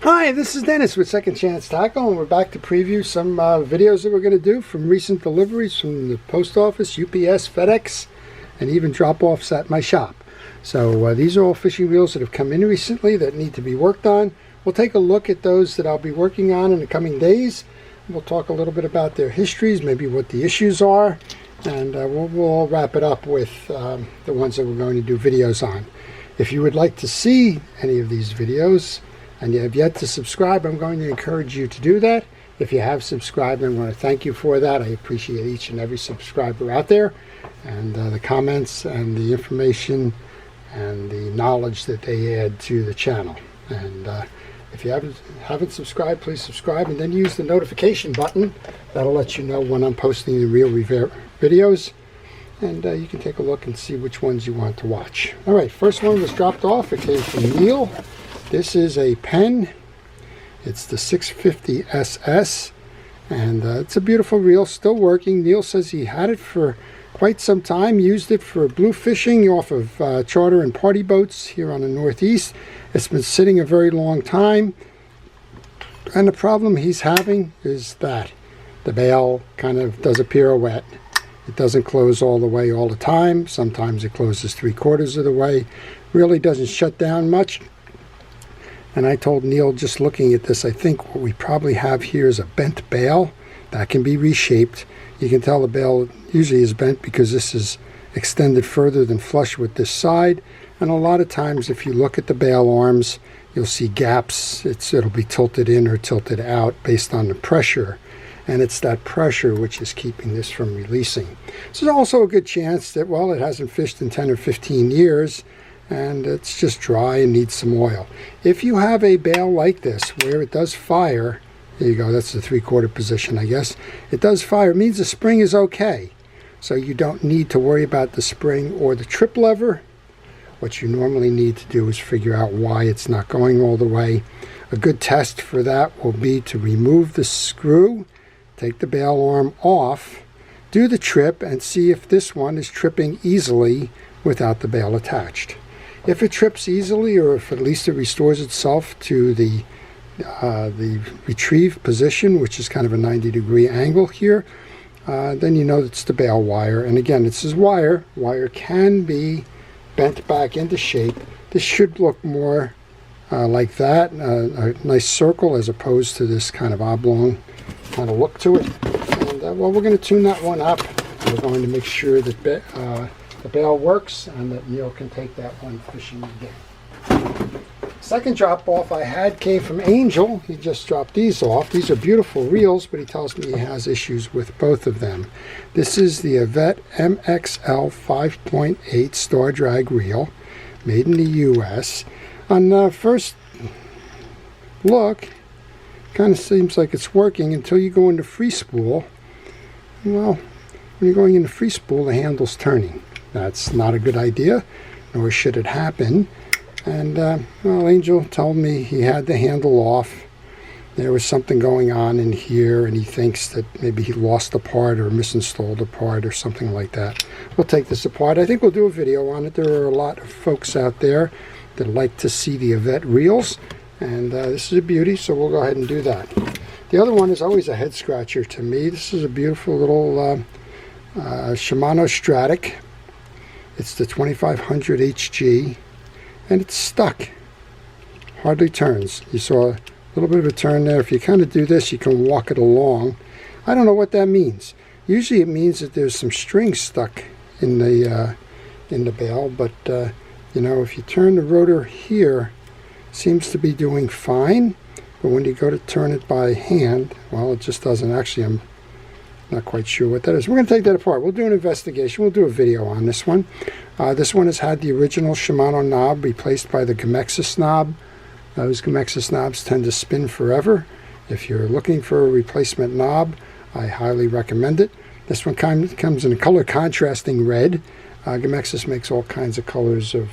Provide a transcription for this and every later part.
Hi, this is Dennis with Second Chance Tackle, and we're back to preview some videos that we're going to do from recent deliveries from the post office, UPS, FedEx, and even drop-offs at my shop. So these are all fishing reels that have come in recently that need to be worked on. We'll take a look at those that I'll be working on in the coming days. We'll talk a little bit about their histories, maybe what the issues are, and we'll wrap it up with the ones that we're going to do videos on. If you would like to see any of these videos, and you have yet to subscribe, I'm going to encourage you to do that. If you have subscribed, I want to thank you for that. I appreciate each and every subscriber out there, and the comments and the information and the knowledge that they add to the channel. And if you haven't subscribed, please subscribe, and then use the notification button. That'll let you know when I'm posting the reel videos, and you can take a look and see which ones you want to watch. All right, first one was dropped off. It came from Neil. This is a pen. It's the 650 SS, and it's a beautiful reel, still working. Neil says he had it for quite some time, used it for blue fishing off of charter and party boats here on the Northeast. It's been sitting a very long time, and the problem he's having is that the bail kind of does a pirouette. It doesn't close all the way all the time. Sometimes it closes 3/4 of the way. Really doesn't shut down much. And I told Neil, just looking at this, I think what we probably have here is a bent bail that can be reshaped. You can tell the bail usually is bent because this is extended further than flush with this side. And a lot of times if you look at the bail arms, you'll see gaps. It'll be tilted in or tilted out based on the pressure. And it's that pressure which is keeping this from releasing. So there's also a good chance that, well, it hasn't fished in 10 or 15 years, and it's just dry and needs some oil. If you have a bail like this where it does fire, there you go, that's the 3/4 position, I guess. It does fire, it means the spring is okay. So you don't need to worry about the spring or the trip lever. What you normally need to do is figure out why it's not going all the way. A good test for that will be to remove the screw, take the bail arm off, do the trip, and see if this one is tripping easily without the bail attached. If it trips easily, or if at least it restores itself to the retrieve position, which is kind of a 90-degree angle here, then you know it's the bail wire. And again, this is wire. Wire can be bent back into shape. This should look more like that, a nice circle, as opposed to this kind of oblong kind of look to it. And well, we're going to tune that one up. We're going to make sure that the bail works and that Neil can take that one fishing again. Second drop off I had came from Angel. He just dropped these off. These are beautiful reels, but he tells me he has issues with both of them. This is the Vette MXL 5.8 Star Drag reel, made in the US. On first look, kind of seems like it's working until you go into free spool. Well, when you're going into free spool, the handle's turning. That's not a good idea, nor should it happen. And well, Angel told me he had the handle off. There was something going on in here, and he thinks that maybe he lost a part or misinstalled a part or something like that. We'll take this apart. I think we'll do a video on it. There are a lot of folks out there that like to see the Vette reels, and this is a beauty, so we'll go ahead and do that. The other one is always a head scratcher to me. This is a beautiful little Shimano Stratic. It's the 2500 HG, and it's stuck. Hardly turns. You saw a little bit of a turn there. If you kind of do this, you can walk it along. I don't know what that means. Usually it means that there's some string stuck in the bail, but you know, if you turn the rotor here, it seems to be doing fine. But when you go to turn it by hand, well, it just doesn't. Actually, I'm not quite sure what that is. We're going to take that apart. We'll do an investigation. We'll do a video on this one. This one has had the original Shimano knob replaced by the Gamexus knob. Those Gamexus knobs tend to spin forever. If you're looking for a replacement knob, I highly recommend it. This one comes in a color contrasting red. Gamexus makes all kinds of colors of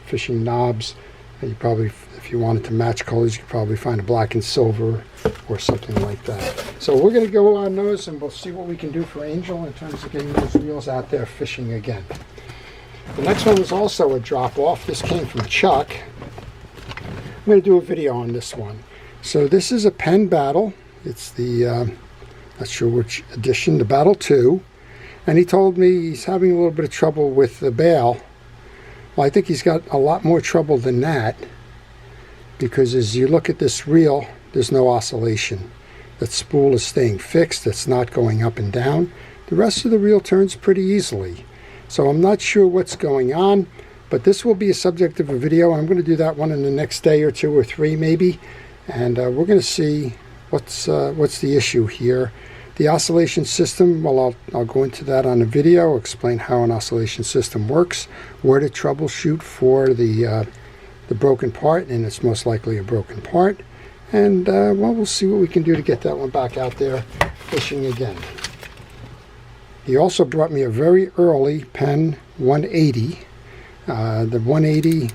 fishing knobs. You probably, if you wanted to match colors, you could probably find a black and silver or something like that. So we're going to go on those, and we'll see what we can do for Angel in terms of getting those reels out there fishing again. The next one was also a drop-off. This came from Chuck. I'm going to do a video on this one. So this is a pen battle. It's the, not sure which edition, the Battle 2. And he told me he's having a little bit of trouble with the bail. Well, I think he's got a lot more trouble than that, because as you look at this reel, there's no oscillation. That spool is staying fixed. It's not going up and down. The rest of the reel turns pretty easily. So I'm not sure what's going on, but this will be a subject of a video. I'm going to do that one in the next day or 2 or 3 maybe. And we're going to see what's the issue here. The oscillation system, well, I'll go into that on a video, explain how an oscillation system works, where to troubleshoot for the broken part, and it's most likely a broken part. And well, we'll see what we can do to get that one back out there fishing again. He also brought me a very early Penn 180. The 180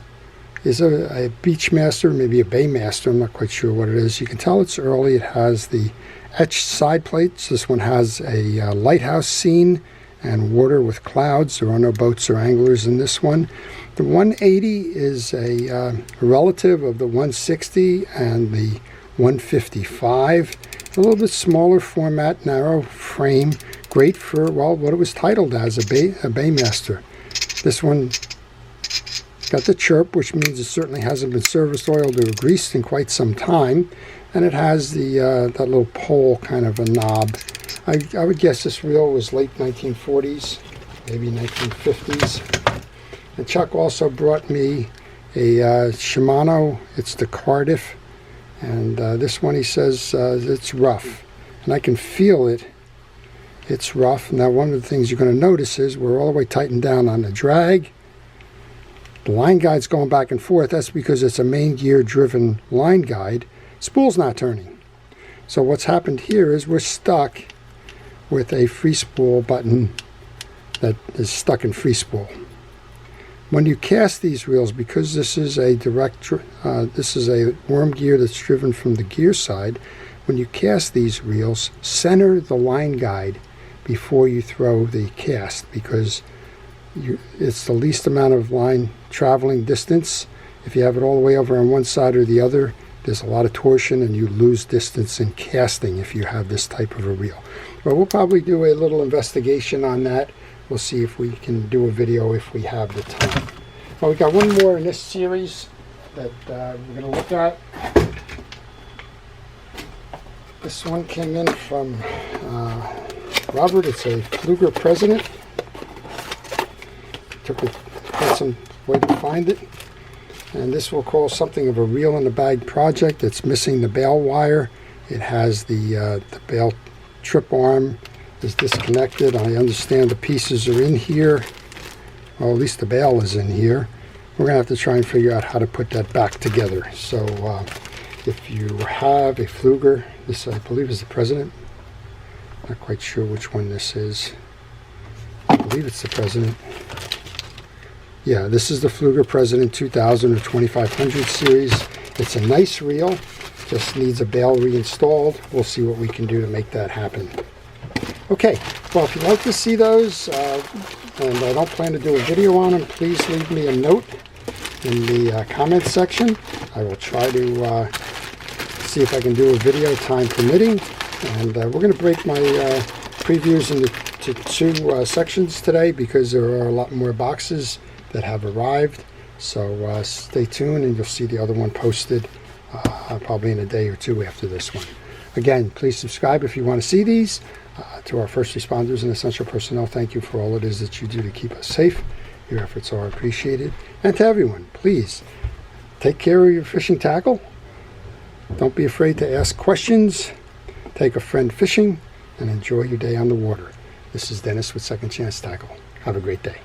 is a Beachmaster, maybe a Baymaster, I'm not quite sure what it is. You can tell it's early. It has the etched side plates. This one has a lighthouse scene and water with clouds. There are no boats or anglers in this one. The 180 is a relative of the 160 and the 155. A little bit smaller format, narrow frame. Great for, well, what it was titled as, a Baymaster. This one got the chirp, which means it certainly hasn't been serviced, oiled, or greased in quite some time. And it has the that little pole kind of a knob. I would guess this reel was late 1940s, maybe 1950s. And Chuck also brought me a Shimano, it's the Cardiff. And this one, he says it's rough. And I can feel it. It's rough. Now, one of the things you're going to notice is we're all the way tightened down on the drag. The line guide's going back and forth. That's because it's a main gear driven line guide. Spool's not turning. So what's happened here is we're stuck with a free spool button that is stuck in free spool. When you cast these reels, because this is a this is a worm gear that's driven from the gear side, when you cast these reels, center the line guide before you throw the cast, because it's the least amount of line traveling distance. If you have it all the way over on one side or the other, there's a lot of torsion and you lose distance in casting if you have this type of a reel. But we'll probably do a little investigation on that. We'll see if we can do a video if we have the time. Well, we got one more in this series that we're going to look at. This one came in from Robert. It's a Fluger President. Took quite some way to find it. And this we'll call something of a reel in the bag project. It's missing the bail wire. It has the bail trip arm is disconnected. I understand the pieces are in here. Well, at least the bail is in here. We're going to have to try and figure out how to put that back together. So if you have a Fluger, this I believe is the President. Not quite sure which one this is. I believe it's the President. Yeah, this is the Fluger President 2000 or 2500 series. It's a nice reel, just needs a bail reinstalled. We'll see what we can do to make that happen. Okay, well, if you'd like to see those, and I don't plan to do a video on them, please leave me a note in the comments section. I will try to see if I can do a video, time permitting. And we're going to break my previews into two sections today, because there are a lot more boxes that have arrived. So stay tuned and you'll see the other one posted probably in a day or 2 after this one. Again, please subscribe if you want to see these. To our first responders and essential personnel, thank you for all it is that you do to keep us safe. Your efforts are appreciated. And to everyone, please take care of your fishing tackle. Don't be afraid to ask questions. Take a friend fishing and enjoy your day on the water. This is Dennis with Second Chance Tackle. Have a great day.